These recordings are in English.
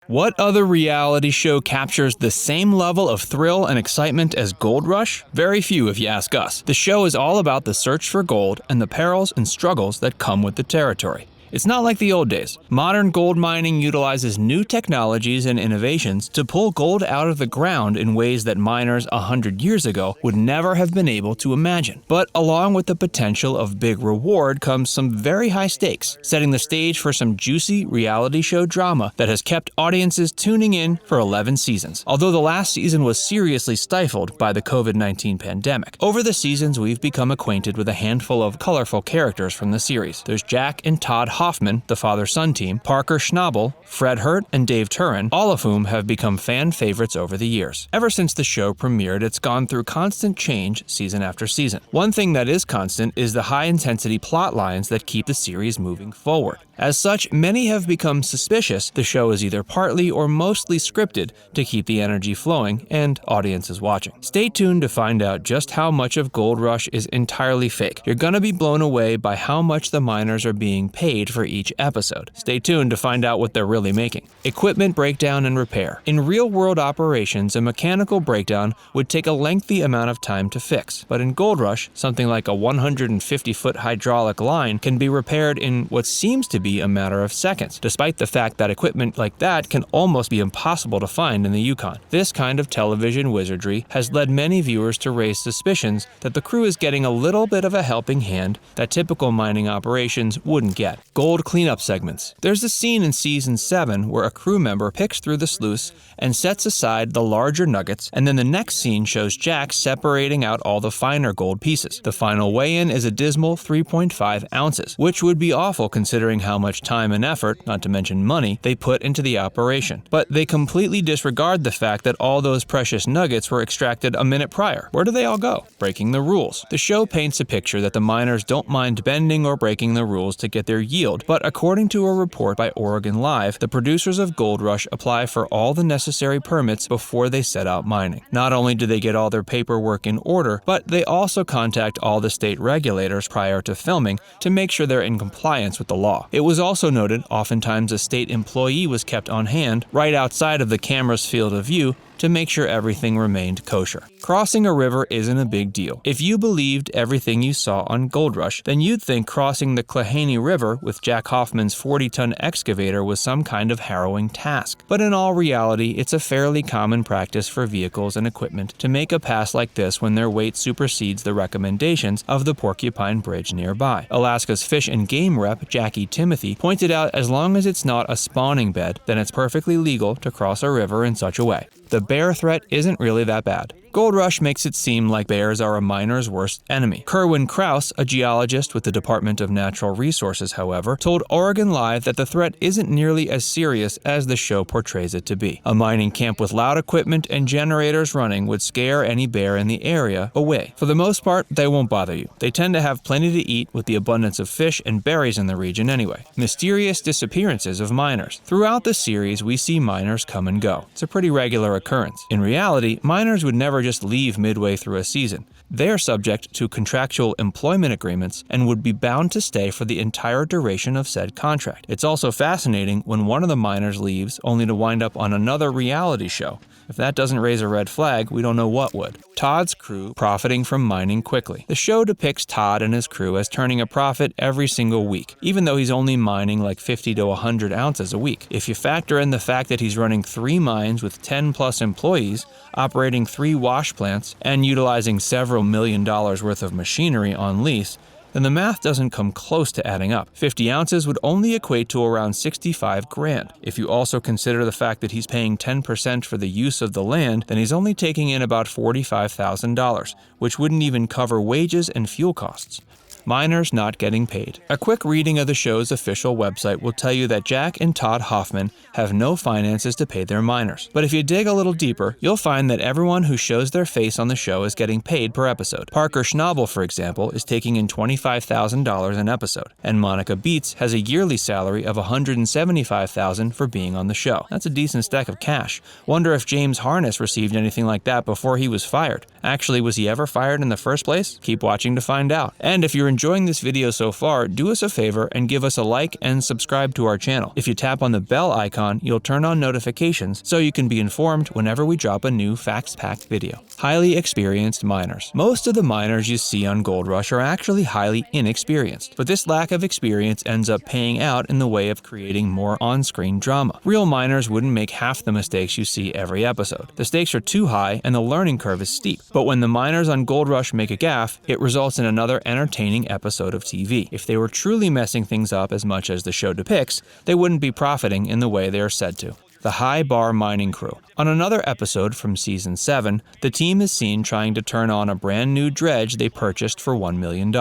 What other reality show captures the same level of thrill and excitement as Gold Rush? Very few, if you ask us. The show is all about the search for gold and the perils and struggles that come with the territory. It's not like the old days. Modern gold mining utilizes new technologies and innovations to pull gold out of the ground in ways that miners 100 years ago would never have been able to imagine. But along with the potential of big reward comes some very high stakes, setting the stage for some juicy reality show drama that has kept audiences tuning in for 11 seasons. Although the last season was seriously stifled by the COVID-19 pandemic. Over the seasons, we've become acquainted with a handful of colorful characters from the series. There's Jack and Todd Hoffman, the father-son team, Parker Schnabel, Fred Hurt, and Dave Turin, all of whom have become fan favorites over the years. Ever since the show premiered, it's gone through constant change season after season. One thing that is constant is the high-intensity plot lines that keep the series moving forward. As such, many have become suspicious the show is either partly or mostly scripted to keep the energy flowing and audiences watching. Stay tuned to find out just how much of Gold Rush is entirely fake. You're gonna be blown away by how much the miners are being paid for each episode. Stay tuned to find out what they're really making. Equipment breakdown and repair. In real-world operations, a mechanical breakdown would take a lengthy amount of time to fix. But in Gold Rush, something like a 150-foot hydraulic line can be repaired in what seems to be a matter of seconds, despite the fact that equipment like that can almost be impossible to find in the Yukon. This kind of television wizardry has led many viewers to raise suspicions that the crew is getting a little bit of a helping hand that typical mining operations wouldn't get. Gold cleanup segments. There's a scene in Season 7 where a crew member picks through the sluice and sets aside the larger nuggets, and then the next scene shows Jack separating out all the finer gold pieces. The final weigh-in is a dismal 3.5 ounces, which would be awful considering how much time and effort, not to mention money, they put into the operation. But they completely disregard the fact that all those precious nuggets were extracted a minute prior. Where do they all go? Breaking the rules. The show paints a picture that the miners don't mind bending or breaking the rules to get their yield, but according to a report by Oregon Live, the producers of Gold Rush apply for all the necessary permits before they set out mining. Not only do they get all their paperwork in order, but they also contact all the state regulators prior to filming to make sure they're in compliance with the law. It was also noted oftentimes a state employee was kept on hand right outside of the camera's field of view to make sure everything remained kosher. Crossing a river isn't a big deal. If you believed everything you saw on Gold Rush, then you'd think crossing the Clahany River with Jack Hoffman's 40-ton excavator was some kind of harrowing task. But in all reality, it's a fairly common practice for vehicles and equipment to make a pass like this when their weight supersedes the recommendations of the Porcupine Bridge nearby. Alaska's Fish and Game rep, Jackie Timothy, pointed out as long as it's not a spawning bed, then it's perfectly legal to cross a river in such a way. The bear threat isn't really that bad. Gold Rush makes it seem like bears are a miner's worst enemy. Kerwin Krause, a geologist with the Department of Natural Resources, however, told Oregon Live that the threat isn't nearly as serious as the show portrays it to be. A mining camp with loud equipment and generators running would scare any bear in the area away. For the most part, they won't bother you. They tend to have plenty to eat with the abundance of fish and berries in the region anyway. Mysterious disappearances of miners. Throughout the series, we see miners come and go. It's a pretty regular occurrence. In reality, miners would never just leave midway through a season. They are subject to contractual employment agreements and would be bound to stay for the entire duration of said contract. It's also fascinating when one of the miners leaves only to wind up on another reality show. If that doesn't raise a red flag, we don't know what would. Todd's crew profiting from mining quickly. The show depicts Todd and his crew as turning a profit every single week, even though he's only mining like 50 to 100 ounces a week. If you factor in the fact that he's running 3 mines with 10 plus employees, operating 3 wash plants, and utilizing several $1 million worth of machinery on lease, then the math doesn't come close to adding up. 50 ounces would only equate to around 65 grand. If you also consider the fact that he's paying 10% for the use of the land, then he's only taking in about $45,000, which wouldn't even cover wages and fuel costs. Miners not getting paid. A quick reading of the show's official website will tell you that Jack and Todd Hoffman have no finances to pay their miners. But if you dig a little deeper, you'll find that everyone who shows their face on the show is getting paid per episode. Parker Schnabel, for example, is taking in $25,000 an episode, and Monica Beets has a yearly salary of $175,000 for being on the show. That's a decent stack of cash. Wonder if James Harness received anything like that before he was fired. Actually, was he ever fired in the first place? Keep watching to find out. And if you're enjoying this video so far, do us a favor and give us a like and subscribe to our channel. If you tap on the bell icon, you'll turn on notifications so you can be informed whenever we drop a new facts-packed video. Highly experienced miners. Most of the miners you see on Gold Rush are actually highly inexperienced, but this lack of experience ends up paying out in the way of creating more on-screen drama. Real miners wouldn't make half the mistakes you see every episode. The stakes are too high and the learning curve is steep. But when the miners on Gold Rush make a gaffe, it results in another entertaining episode of TV. If they were truly messing things up as much as the show depicts, they wouldn't be profiting in the way they are said to. The High Bar Mining Crew. On another episode from Season 7, the team is seen trying to turn on a brand new dredge they purchased for $1 million.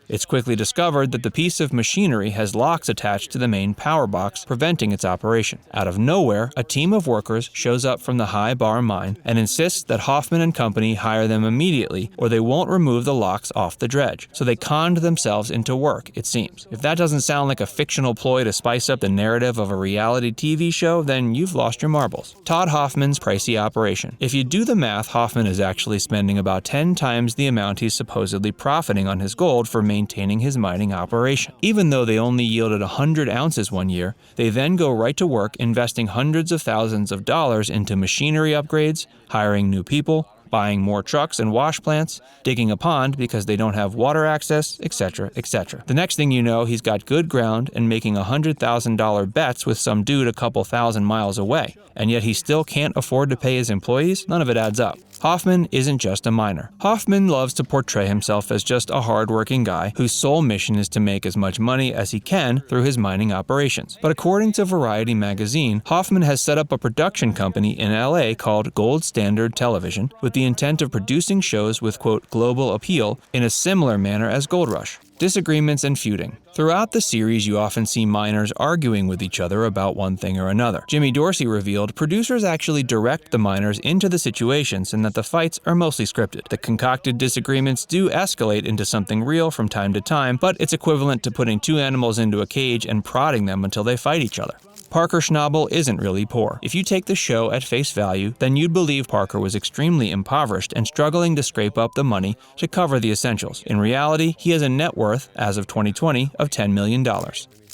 It's quickly discovered that the piece of machinery has locks attached to the main power box, preventing its operation. Out of nowhere, a team of workers shows up from the High Bar mine and insists that Hoffman and company hire them immediately or they won't remove the locks off the dredge. So they conned themselves into work, it seems. If that doesn't sound like a fictional ploy to spice up the narrative of a reality TV show, then you've lost your marbles. Todd Hoffman's pricey operation. If you do the math, Hoffman is actually spending about 10 times the amount he's supposedly profiting on his gold for maintaining his mining operation. Even though they only yielded 100 ounces one year, they then go right to work investing hundreds of thousands of dollars into machinery upgrades, hiring new people, buying more trucks and wash plants, digging a pond because they don't have water access, etc., etc. The next thing you know, he's got good ground and making $100,000 bets with some dude a couple thousand miles away, and yet he still can't afford to pay his employees? None of it adds up. Hoffman isn't just a miner. Hoffman loves to portray himself as just a hard-working guy whose sole mission is to make as much money as he can through his mining operations. But according to Variety magazine, Hoffman has set up a production company in LA called Gold Standard Television with the intent of producing shows with, quote, global appeal in a similar manner as Gold Rush. Disagreements and feuding. Throughout the series, you often see miners arguing with each other about one thing or another. Jimmy Dorsey revealed producers actually direct the miners into the situations and that the fights are mostly scripted. The concocted disagreements do escalate into something real from time to time, but it's equivalent to putting two animals into a cage and prodding them until they fight each other. Parker Schnabel isn't really poor. If you take the show at face value, then you'd believe Parker was extremely impoverished and struggling to scrape up the money to cover the essentials. In reality, he has a net worth, as of 2020, of $10 million.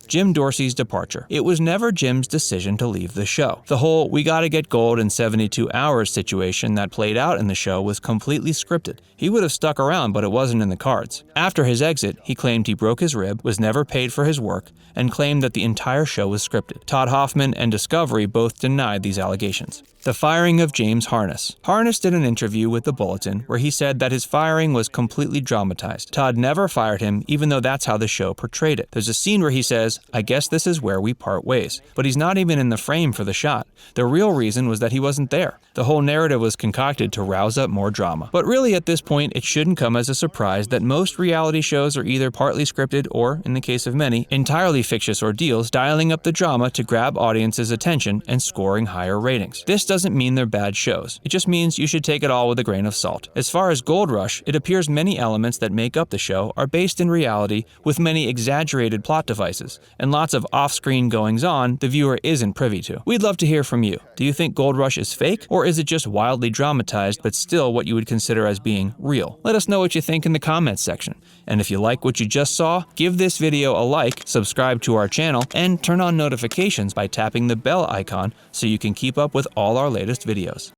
Jim Dorsey's departure. It was never Jim's decision to leave the show. The whole "we gotta get gold in 72 hours" situation that played out in the show was completely scripted. He would have stuck around, but it wasn't in the cards. After his exit, he claimed he broke his rib, was never paid for his work, and claimed that the entire show was scripted. Todd Hoffman and Discovery both denied these allegations. The firing of James Harness. Harness did an interview with The Bulletin where he said that his firing was completely dramatized. Todd never fired him, even though that's how the show portrayed it. There's a scene where he says, "I guess this is where we part ways." But he's not even in the frame for the shot. The real reason was that he wasn't there. The whole narrative was concocted to rouse up more drama. But really at this point, it shouldn't come as a surprise that most reality shows are either partly scripted or, in the case of many, entirely fictitious ordeals, dialing up the drama to grab audiences' attention and scoring higher ratings. This doesn't mean they're bad shows. It just means you should take it all with a grain of salt. As far as Gold Rush, it appears many elements that make up the show are based in reality with many exaggerated plot devices, and lots of off-screen goings-on the viewer isn't privy to. We'd love to hear from you. Do you think Gold Rush is fake, or is it just wildly dramatized but still what you would consider as being real? Let us know what you think in the comments section. And if you like what you just saw, give this video a like, subscribe to our channel, and turn on notifications by tapping the bell icon so you can keep up with all our latest videos.